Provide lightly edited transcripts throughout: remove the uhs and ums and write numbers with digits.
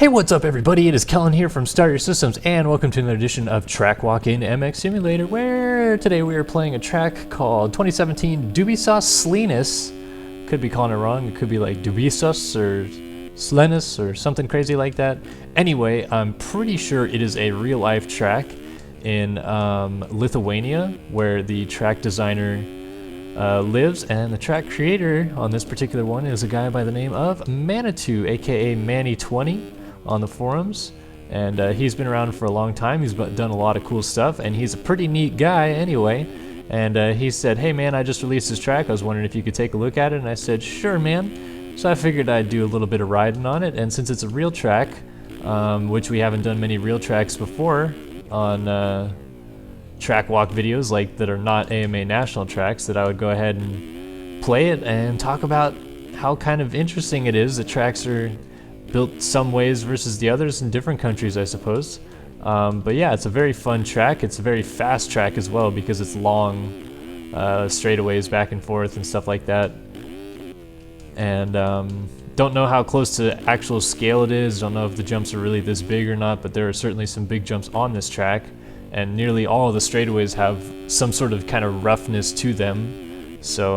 Hey, what's up everybody? It is Kellen here from Start Your Systems, and welcome to another edition of Track Walk in MX Simulator, where today we are playing a track called 2017 Dubysos Slenis. Could be calling it wrong. It could be like Dubysos or Slenis or something crazy like that. Anyway, I'm pretty sure it is a real-life track in Lithuania, where the track designer lives, and the track creator on this particular one is a guy by the name of Manitou, aka Manny20 on the forums, and he's been around for a long time. He's done a lot of cool stuff, and he's a pretty neat guy anyway. And he said, hey man, I just released this track, I was wondering if you could take a look at it. And I said, sure man. So I figured I'd do a little bit of riding on it, and since it's a real track, which we haven't done many real tracks before on track walk videos like that are not AMA national tracks, that I would go ahead and play it and talk about how kind of interesting it is that tracks are built some ways versus the others in different countries, I suppose. But yeah, it's a very fun track. It's a very fast track as well because it's long straightaways back and forth and stuff like that. And don't know how close to actual scale it is. Don't know if the jumps are really this big or not, but there are certainly some big jumps on this track. And nearly all of the straightaways have some sort of kind of roughness to them. So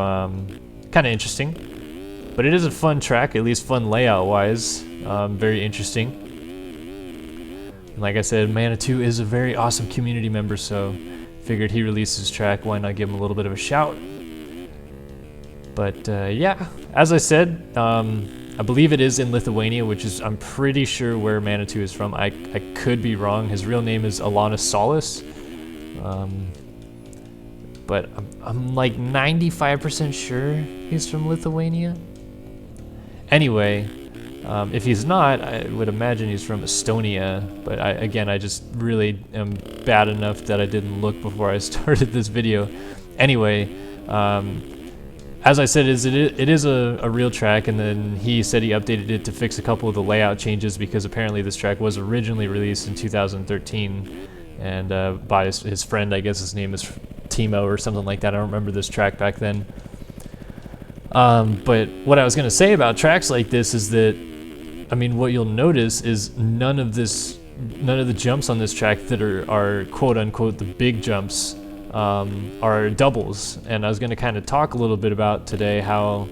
kind of interesting. But it is a fun track, at least fun layout wise. Very interesting. And like I said, Manitou is a very awesome community member, so figured he released his track, why not give him a little bit of a shout. But yeah, as I said, I believe it is in Lithuania, which is, I'm pretty sure, where Manitou is from. I could be wrong. His real name is Solis. But I'm like 95% sure he's from Lithuania. Anyway, if he's not, I would imagine he's from Estonia. But again, I just really am bad enough that I didn't look before I started this video. Anyway, as I said, it is a real track, and then he said he updated it to fix a couple of the layout changes because apparently this track was originally released in 2013 and by his friend. I guess his name is Timo or something like that. I don't remember this track back then. But what I was going to say about tracks like this is that, I mean, what you'll notice is none of the jumps on this track that are quote unquote the big jumps are doubles. And I was going to kind of talk a little bit about today how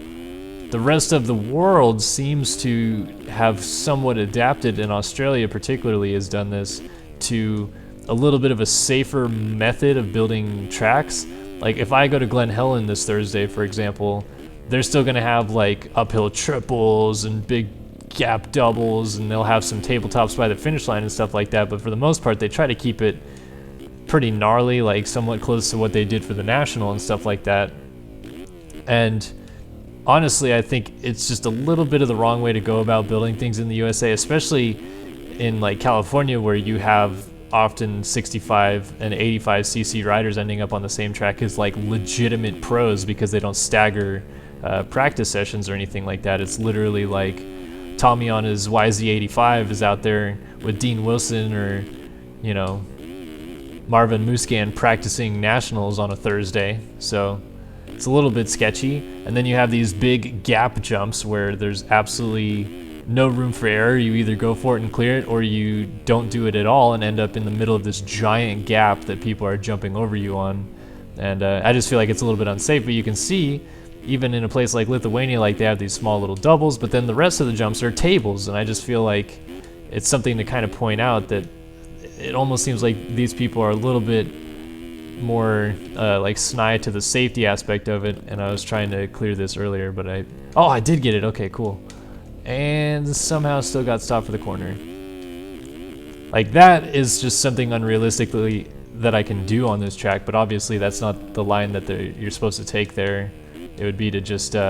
the rest of the world seems to have somewhat adapted, and Australia particularly has done this, to a little bit of a safer method of building tracks. Like if I go to Glen Helen this Thursday, for example, they're still going to have like uphill triples and big gap doubles, and they'll have some tabletops by the finish line and stuff like that, but for the most part they try to keep it pretty gnarly, like somewhat close to what they did for the national and stuff like that. And honestly, I think it's just a little bit of the wrong way to go about building things in the USA, especially in like California, where you have often 65 and 85cc riders ending up on the same track as like legitimate pros because they don't stagger practice sessions or anything like that. It's literally like Tommy on his YZ85 is out there with Dean Wilson or, you know, Marvin Muscan practicing nationals on a Thursday. So it's a little bit sketchy. And then you have these big gap jumps where there's absolutely no room for error. You either go for it and clear it, or you don't do it at all and end up in the middle of this giant gap that people are jumping over you on. And I just feel like it's a little bit unsafe. But you can see, even in a place like Lithuania, like they have these small little doubles, but then the rest of the jumps are tables. And I just feel like it's something to kind of point out that it almost seems like these people are a little bit more like snide to the safety aspect of it. And I was trying to clear this earlier, but I did get it. Okay, cool. And somehow still got stopped for the corner. Like that is just something unrealistically that I can do on this track, but obviously that's not the line that you're supposed to take there. It would be to just hit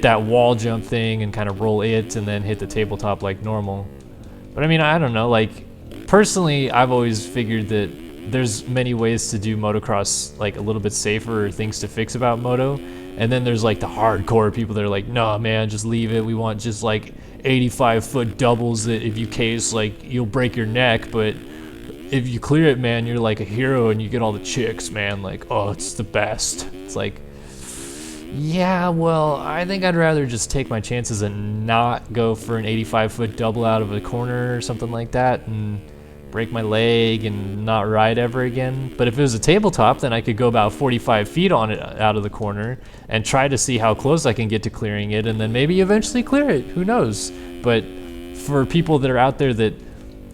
that wall jump thing and kind of roll it and then hit the tabletop like normal. But I mean, I don't know, like personally I've always figured that there's many ways to do motocross like a little bit safer, or things to fix about moto. And then there's like the hardcore people that are like, nah man, just leave it. We want just like 85-foot doubles that if you case, like you'll break your neck, but if you clear it, man, you're like a hero and you get all the chicks, man. Like, oh, it's the best. It's like, Yeah, well, I think I'd rather just take my chances and not go for an 85-foot double out of a corner or something like that and break my leg and not ride ever again. But if it was a tabletop, then I could go about 45 feet on it out of the corner and try to see how close I can get to clearing it, and then maybe eventually clear it. Who knows? But for people that are out there that,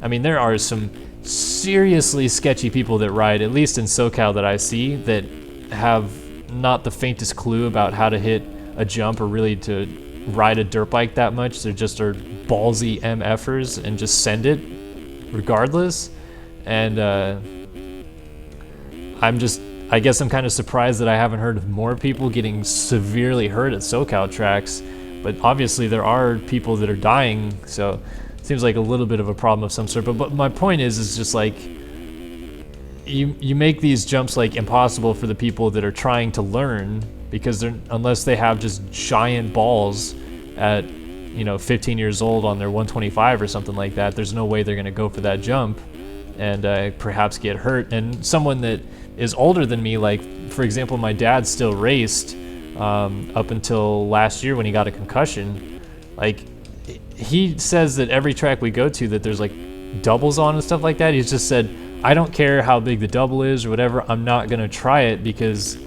I mean, there are some seriously sketchy people that ride, at least in SoCal that I see, that have not the faintest clue about how to hit a jump or really to ride a dirt bike that much. They just are ballsy MFers and just send it regardless. And I guess I'm kind of surprised that I haven't heard of more people getting severely hurt at SoCal tracks, but obviously there are people that are dying, so it seems like a little bit of a problem of some sort. But my point is just like, you make these jumps like impossible for the people that are trying to learn, because unless they have just giant balls at 15 years old on their 125 or something like that, there's no way they're going to go for that jump and perhaps get hurt. And someone that is older than me, like for example, my dad still raced up until last year when he got a concussion. Like, he says that every track we go to that there's like doubles on and stuff like that, he's just said, I don't care how big the double is or whatever, I'm not gonna try it, because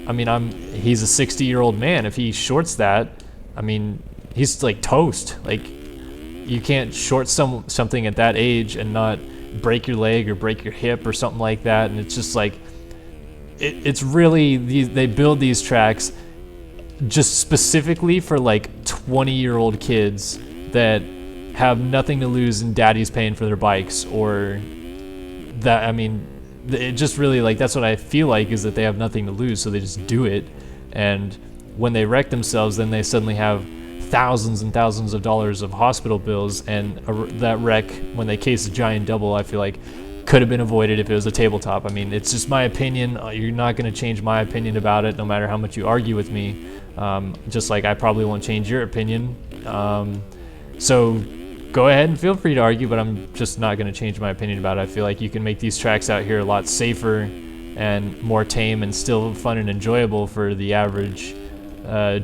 I mean, he's a 60-year-old man. If he shorts that, I mean, he's like toast. Like, you can't short something at that age and not break your leg or break your hip or something like that. And it's just like, it's really, they build these tracks just specifically for like 20-year-old kids that have nothing to lose and daddy's paying for their bikes, or that, I mean, it just really, like, that's what I feel like, is that they have nothing to lose, so they just do it. And when they wreck themselves, then they suddenly have thousands and thousands of dollars of hospital bills, and that wreck, when they case a giant double, I feel like could have been avoided if it was a tabletop. I mean, it's just my opinion. You're not going to change my opinion about it, no matter how much you argue with me. Just like I probably won't change your opinion. So go ahead and feel free to argue, but I'm just not going to change my opinion about it. I feel like you can make these tracks out here a lot safer and more tame and still fun and enjoyable for the average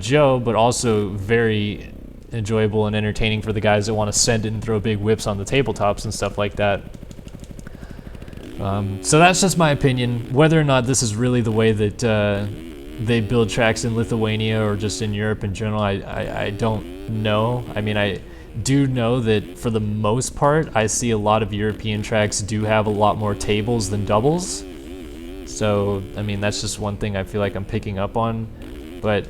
Joe, but also very enjoyable and entertaining for the guys that want to send it and throw big whips on the tabletops and stuff like that. So that's just my opinion. Whether or not this is really the way that they build tracks in Lithuania or just in Europe in general, I don't know. I mean, I do know that for the most part, I see a lot of European tracks do have a lot more tables than doubles. So, I mean, that's just one thing I feel like I'm picking up on. But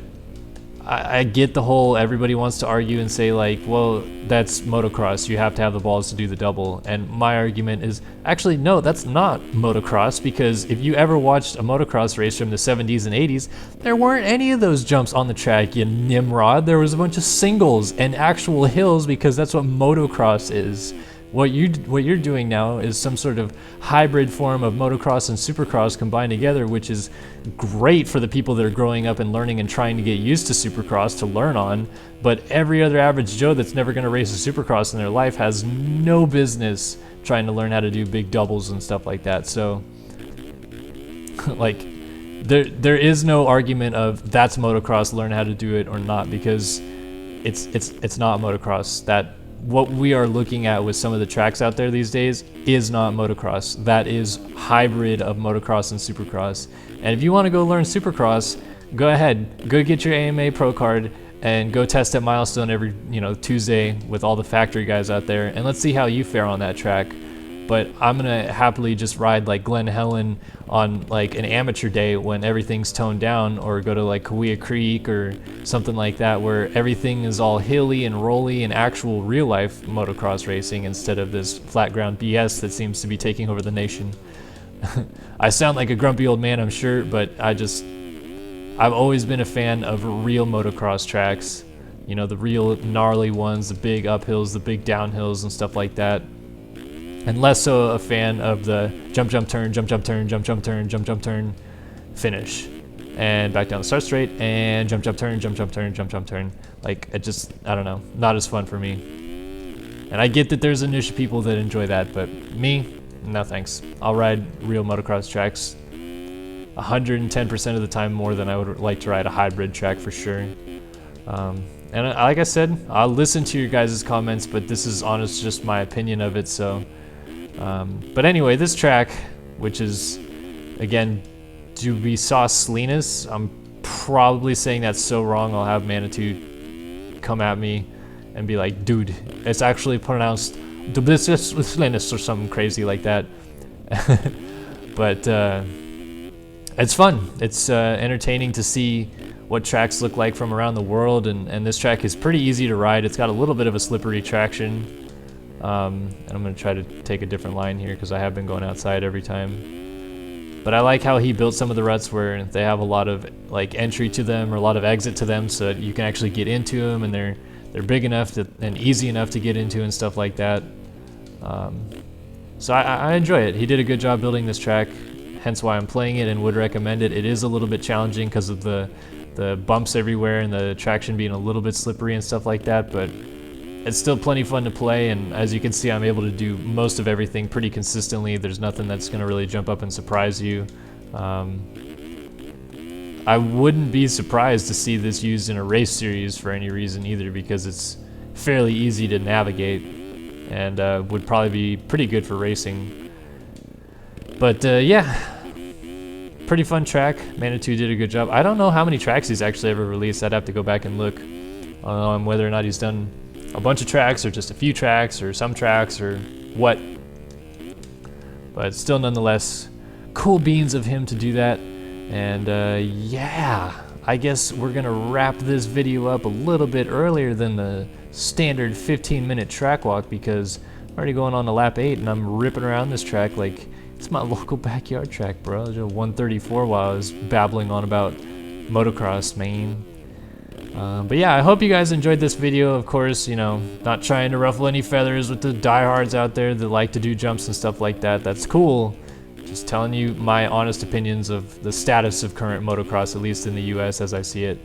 I get the whole, everybody wants to argue and say like, well, that's motocross, you have to have the balls to do the double. And my argument is, actually, no, that's not motocross, because if you ever watched a motocross race from the 70s and 80s, there weren't any of those jumps on the track, you nimrod. There was a bunch of singles and actual hills, because that's what motocross is. What you're doing now is some sort of hybrid form of motocross and supercross combined together, which is great for the people that are growing up and learning and trying to get used to supercross to learn on. But every other average Joe that's never going to race a supercross in their life has no business trying to learn how to do big doubles and stuff like that. So, like, there is no argument of that's motocross, learn how to do it or not, because it's not motocross. That what we are looking at with some of the tracks out there these days is not motocross. That is hybrid of motocross and supercross. And if you want to go learn supercross, go ahead, go get your AMA Pro card and go test at Milestone every Tuesday with all the factory guys out there, and let's see how you fare on that track. But I'm gonna happily just ride like Glen Helen on like an amateur day when everything's toned down, or go to like Kaweah Creek or something like that where everything is all hilly and rolly and actual real life motocross racing, instead of this flat ground BS that seems to be taking over the nation. I sound like a grumpy old man, I'm sure, but I've always been a fan of real motocross tracks. You know, the real gnarly ones, the big uphills, the big downhills and stuff like that. And less so a fan of the jump, jump, turn, jump, jump, turn, jump, jump, turn, jump, jump, turn, finish. And back down the start straight, and jump, jump, turn, jump, jump, turn, jump, jump, turn. Like, I don't know, not as fun for me. And I get that there's a niche of people that enjoy that, but me, no thanks. I'll ride real motocross tracks. 110% of the time more than I would like to ride a hybrid track for sure. And like I said, I'll listen to your guys' comments, but this is honest just my opinion of it. So, but anyway, this track, which is again Dubysos Slenis, I'm probably saying that's so wrong. I'll have Manitou come at me and be like, dude, it's actually pronounced Dubysos Slenis or something crazy like that. But it's fun. It's entertaining to see what tracks look like from around the world, and this track is pretty easy to ride. It's got a little bit of a slippery traction, and I'm going to try to take a different line here because I have been going outside every time. But I like how he built some of the ruts where they have a lot of like entry to them or a lot of exit to them, so that you can actually get into them, and they're big enough and easy enough to get into and stuff like that. So I enjoy it. He did a good job building this track, hence why I'm playing it and would recommend it. It is a little bit challenging because of the bumps everywhere and the traction being a little bit slippery and stuff like that, but it's still plenty fun to play, and as you can see, I'm able to do most of everything pretty consistently. There's nothing that's going to really jump up and surprise you. I wouldn't be surprised to see this used in a race series for any reason either, because it's fairly easy to navigate and would probably be pretty good for racing. But yeah, pretty fun track. Manitou did a good job. I don't know how many tracks he's actually ever released. I'd have to go back and look on whether or not he's done a bunch of tracks or just a few tracks or some tracks or what. But still, nonetheless, cool beans of him to do that. And yeah, I guess we're gonna wrap this video up a little bit earlier than the standard 15-minute track walk, because I'm already going on to lap 8 and I'm ripping around this track like it's my local backyard track, bro. 134 while I was babbling on about motocross, man. But yeah, I hope you guys enjoyed this video. Of course, you know, not trying to ruffle any feathers with the diehards out there that like to do jumps and stuff like that. That's cool. Just telling you my honest opinions of the status of current motocross, at least in the US as I see it.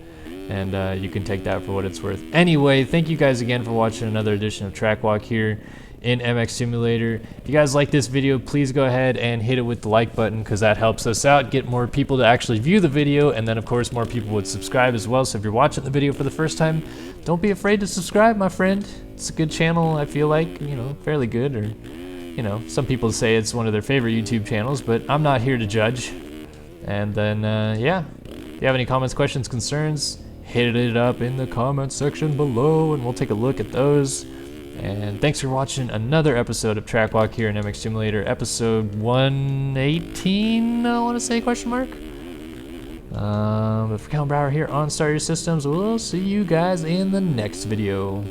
And you can take that for what it's worth. Anyway, thank you guys again for watching another edition of Track Walk here in MX Simulator. If you guys like this video, please go ahead and hit it with the like button, because that helps us out, get more people to actually view the video, and then of course more people would subscribe as well. So if you're watching the video for the first time, don't be afraid to subscribe, my friend. It's a good channel, I feel like, you know, fairly good, or you know, some people say it's one of their favorite YouTube channels, but I'm not here to judge. And then yeah, if you have any comments, questions, concerns, hit it up in the comment section below and we'll take a look at those. And thanks for watching another episode of Track Walk here in MX Simulator, episode 118, I want to say, question mark. But for Kellen here on Start Your Systems, we'll see you guys in the next video.